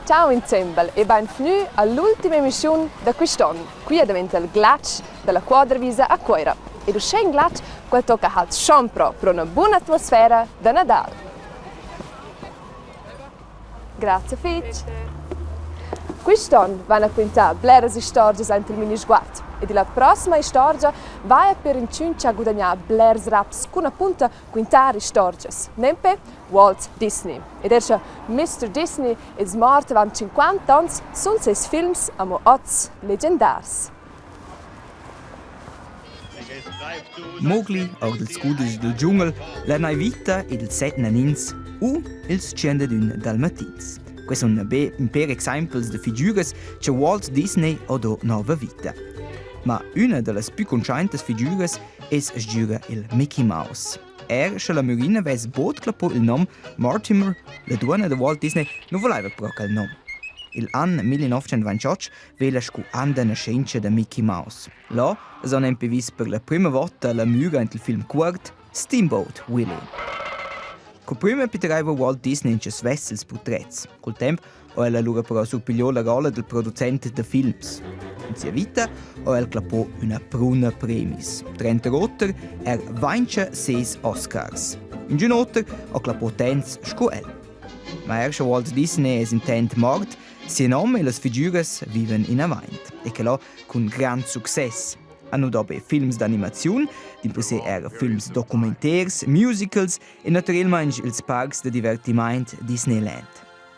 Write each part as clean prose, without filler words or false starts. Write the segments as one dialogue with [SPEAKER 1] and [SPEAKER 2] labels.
[SPEAKER 1] Ciao insieme e benvenuti all'ultima emissione di quest'anno. Qui è diventa il glaccio della quadravisa a Quaira. E lo scen glaccio quel tocca al sciampro per una buona atmosfera da Nadal. Grazie Fitch. Quest'anno vanno a quintare blere storie entro il Minisguard. E la prossima storia va per incinci a guadagnare blers raps con appunto quintare storie. Nempe Walt Disney. Ed erce Mr. Disney è morto avanti 50 anni, sono 6 films a oz leggendars.
[SPEAKER 2] Mogli, auch il scudisch del dschungel, la naivita e il set nanins, u ils scendedun dalmatins. Questi sono un per esempio di figure che Walt Disney ha dato nuova vita. Ma una delle più conosciute figure è il Mickey Mouse. Se la Marina avesse botto il nome Mortimer, la donna di Walt Disney non voleva proprio il nome. L'anno 1928 vela scu an da nascenza di Mickey Mouse. Là sono visto per la prima volta la mura nel film corto Steamboat Willie. Con prima pitterava Walt Disney in ces vessels portrets. Col tempo ha ella allora però surpigliò la rolla del producente de films. In sua vita ha ella clapò una pruna premis. 30 rotter vince 6 Oscars. In giornotter ha clapò tens sco el. Ma erst Walt Disney es intent mort, sia nome e le figure viven in avant. E che là con gran success. Hanno dopo films d'animazione, di films documentaires, musicals e naturalmente ils parcs de divertimento Disneyland.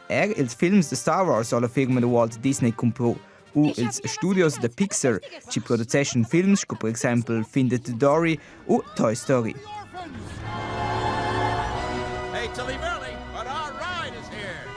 [SPEAKER 2] Els films de Star Wars alla firma de Walt Disney comprò, u ils studios de Pixar ci producession films come per esempio Findet Dory o Toy Story.
[SPEAKER 3] Hey, to leave early, but our ride is here.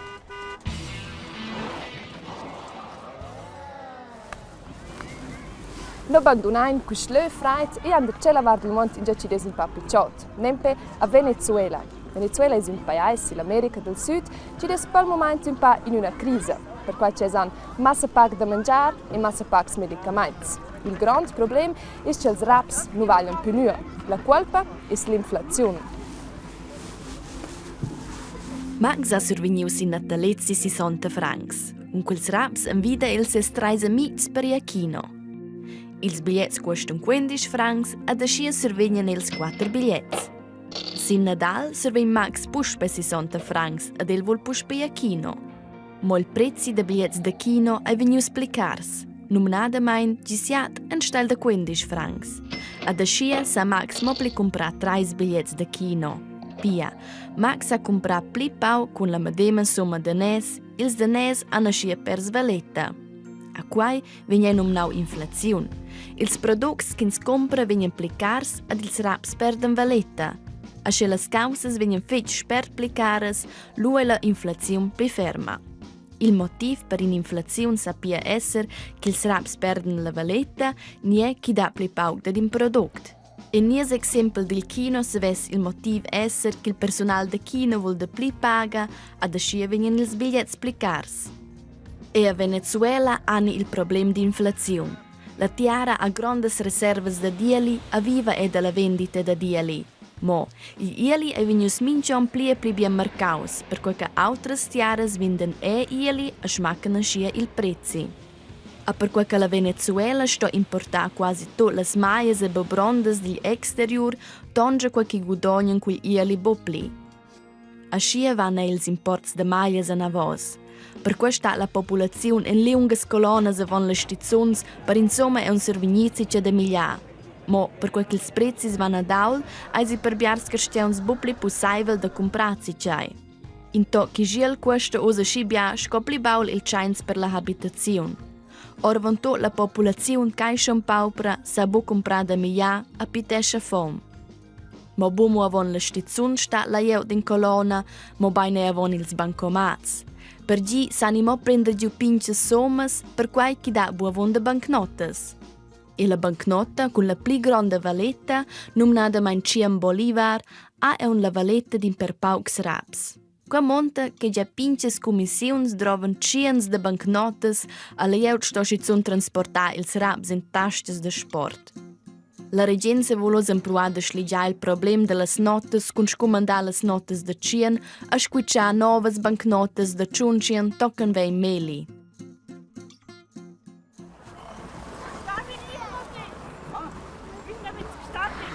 [SPEAKER 1] Non abbandonain questo freit e andare a lavare del monte in già ci des un po' picciot. Nempe a Venezuela. Venezuela è un paese dell'America del Sud ci des per il momento un po' in una crisa, per cui c'è massa pauc da mangiar e massa pauc medicaments. Il grande problema è che i raps non vogliono più nulla. La colpa è l'inflaziun.
[SPEAKER 4] Max ha survegnius in natalezzi 60 francs. Un quels raps invita il ses trais amics per il kino. Ils biglietti costano 15 francs e da scia survegnan els 4 biglietti. Sin Nadal survegn Max push per 60 francs ed el vol push per il kino. Ma il prezzi de biglietti da kino è vegnu splicars. Numnadamein gisiat en stel de 15 francs. E da scia sa Max mobli comprar 3 biglietti da kino. Pia, Max ha comprat pli pau con la medema somma danès, ils danès hanno scia pers valetta. A quai vegnen numnau Inflaziun. Ils products che si compra vengono plicars ed ils raps perden valetta. A se las causas vengono fetch per plicares, lu è la inflaziun più ferma. Il motiv per l'inflaziun sapia esser che ils raps perden la valetta nie chi dà pli pauc dad in product. E nies exempel del kino se ves il motiv esser che il personal de kino vol de pli paga ad ascia vengono ils biglietti plicars. E a Venezuela hanno il problema di inflazione. La Tiara ha grandes reserves da dieli a viva e dalla vendita da dieli. Ma gli ieli è venuto minchon plie bien mercaus, per cui che altre tiaras vendono ieli e smaccano scia il prezzi. A per cui che la Venezuela sta importare quasi tutte le maies e bobrondes degli exterior, tonge quel che guadagnan quegli ieli bopli. A scia vanno ils imports de maies a navos. Per questa la populaziun in lunghe colonne avon le stizzons per insomma è un servinizice de miglià. Ma per quel che i prezzi vanno a daul, eisi per biars questiuns bupli possibile da comprarsi c'hai. In to che giel questa usa scibia scopli baul il chains per la habitazione. Or vanto la popolaziun caiscion paupra sa bu comprar da miglià a patescha fom. Ma bumo avon le stizzun sta la jeut in colonna, ma baine avon ils bancomats. Per gi s'animo prende giù pinche sommas per quai chi dà buavon de bancnotas. E la bancnota con la pli grande valetta, numnada mein 100 bolivar, ha è la valetta din per paucs raps. Qua monta che già pinches commissiuns drovan 100 de bancnotas a la jeut sto si zun transportar ils raps in tastes de sport. La regenza volos improvare a sligiare il problema delle notes con scomandare le notes da cien e squicciare nuove banknotes da ciuncien toccano vei meli.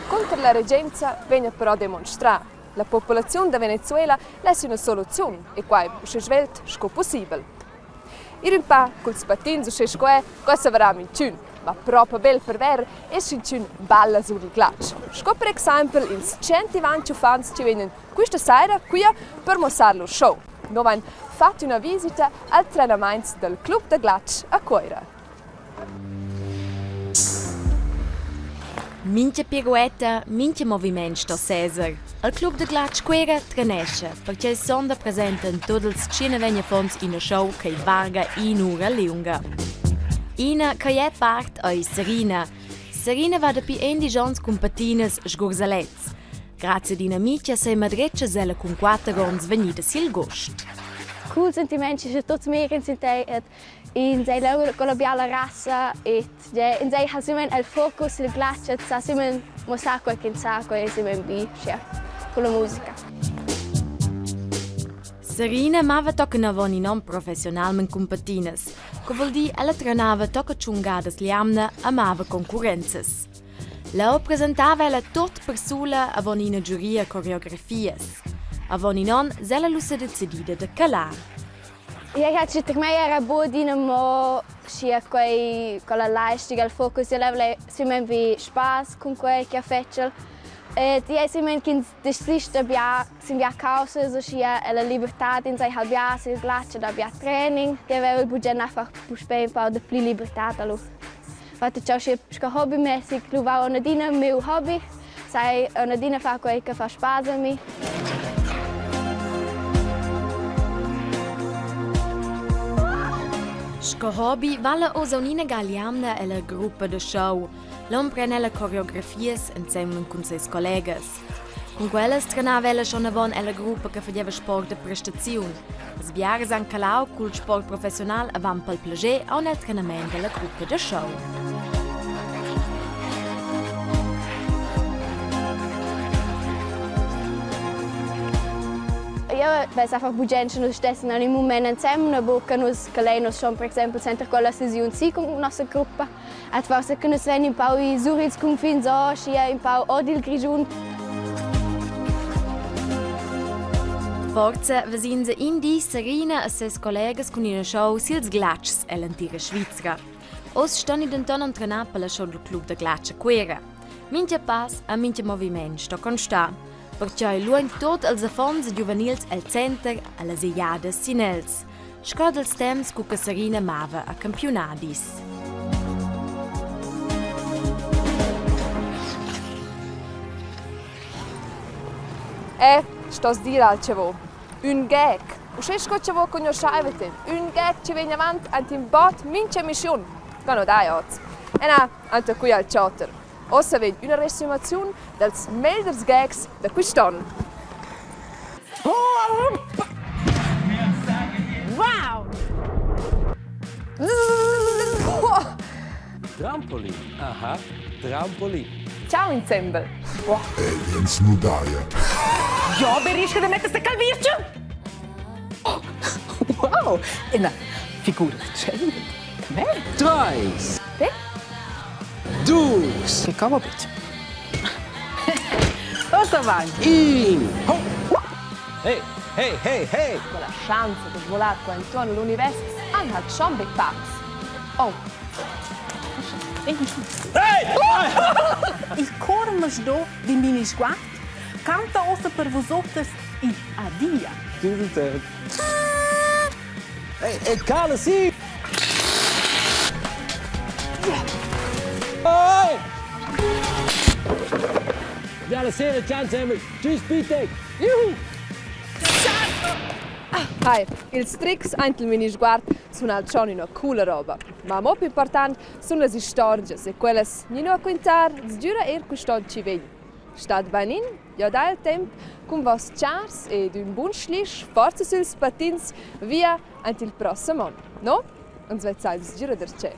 [SPEAKER 1] Contro la regenza viene però dimostrare la popolaziun da Venezuela è una soluzione e quai si svelt sco possibile. Ir un pa col patins o square cosa verrà minciun, ma proprio bel per ver e sinciun balla sul glatsch. Sco per esempio ils 120 fans ci vengono questa sera qui per mostrare lo show. Noi abbiamo fatto una visita al allenamento del club de glatsch a Coira.
[SPEAKER 4] Minche pirouetta, minche movimento sto Esser. Il club de glatsch Quera tranesce, perché il sonda presenta in tutti i cinevegna fons in una show che varga in ora lunga. Ina che è parte è Sarina. Sarina va da più intgins con patins sgursalets. Grazie ad un'amica sei madreccia zella con 4 onns venita sil gost.
[SPEAKER 5] Cool sentimenti che tutti mi insintai in sei loro con la biala rassa e in sei hasimen il focus il glatsch sa simen mosa qualche sacco e simen bi con la musica.
[SPEAKER 4] Sarina mava tocca navoni non professionalmente con patines, che vuol dire ella trenava tocca ciungadas liamna a mava concorrenzas. Lei presentava ella tot persula avon in giuria coreografias. Avon non zella lussa decidida de calar.
[SPEAKER 5] Ja, hát per mij era bodina mo sia quei con la leistung al focus ja levle simen vi spass con quei che fecel. Die simen kin desista bia sim causa so sia la libertà in sei halbia se glatsch da bia training. Die wel budget einfach puspe pa de pli libertà allo. Wat ciao sca hobby mäßig lu va una dina meu hobby. Sai una dina fa quei che fa spass a mi.
[SPEAKER 4] Sco hobby vale osa unina galiamna e la gruppa de show. L'on prene le coreografies insieme con ses collegas. Con quelles trenava ella schon avon e la gruppa che faceva sport de prestaziun. Sbiare san calau col sport professional avant pel plager o nel trenament della gruppa de show.
[SPEAKER 5] Ja, weil einfach budget nos stessen in moment insieme na boca nos calenos schon per esempio center con la sessione si con nostra gruppa. At forse che nos ven in pau I Zurich con fin so sia in pau odil grigiun.
[SPEAKER 4] Forza vesinze indi Sarina e ses collegas con una show sils glatschs e l'antica Svizzera. Os stoni denton entrenar per la show del club de glatsch Quera. Minche pass a minche moviment sto constar. Perché luoin tot els affons juvenils al center alle seiades sinels. Scod els temps cu che Sarina mava a campionadis.
[SPEAKER 1] Sto dire al cevo. Un gag. U sco cevo con io schaivete. Un gag ci viene avanti ant in bot mince mission. Cano dai oz. E na, ante qui al chatter. Ussa vegn una resumazione dels melders gags da quest'anno.
[SPEAKER 5] Wow!
[SPEAKER 6] Trampolin. Aha, trampolin.
[SPEAKER 1] Ciao insieme.
[SPEAKER 7] Ej, ens nu daje.
[SPEAKER 8] Ja, berisce da mettere sta calvircio? Wow! E na, figura c'è. Beh,
[SPEAKER 6] 3,
[SPEAKER 8] Beh.
[SPEAKER 6] 2,
[SPEAKER 8] che cavo piccio. Cosa avanti?
[SPEAKER 6] 1. Hey, hey, hey, hey.
[SPEAKER 1] Con la chance di volare qua intorno all'universo, hanno hat schon big packs. Oh,
[SPEAKER 8] Il cormas do di Minisguard canta ossa per vosotres in adia.
[SPEAKER 6] Hey, Carla, sì. Hey! Buona sera, ciao Sammy. Tschüss, bitte. Juhu!
[SPEAKER 1] hai, ils tricks anche il Minisguard sono al schon una coola roba. Ma mo più importante sono le storie e quelle non a quintar, sgiura quest'anno ci vedi. Stat banin, ja da il tempo con vos chars e d'un buon schlisch, forza suls patins, via anche il prossimo anno. No? Und so jetzt sgiura der c'è.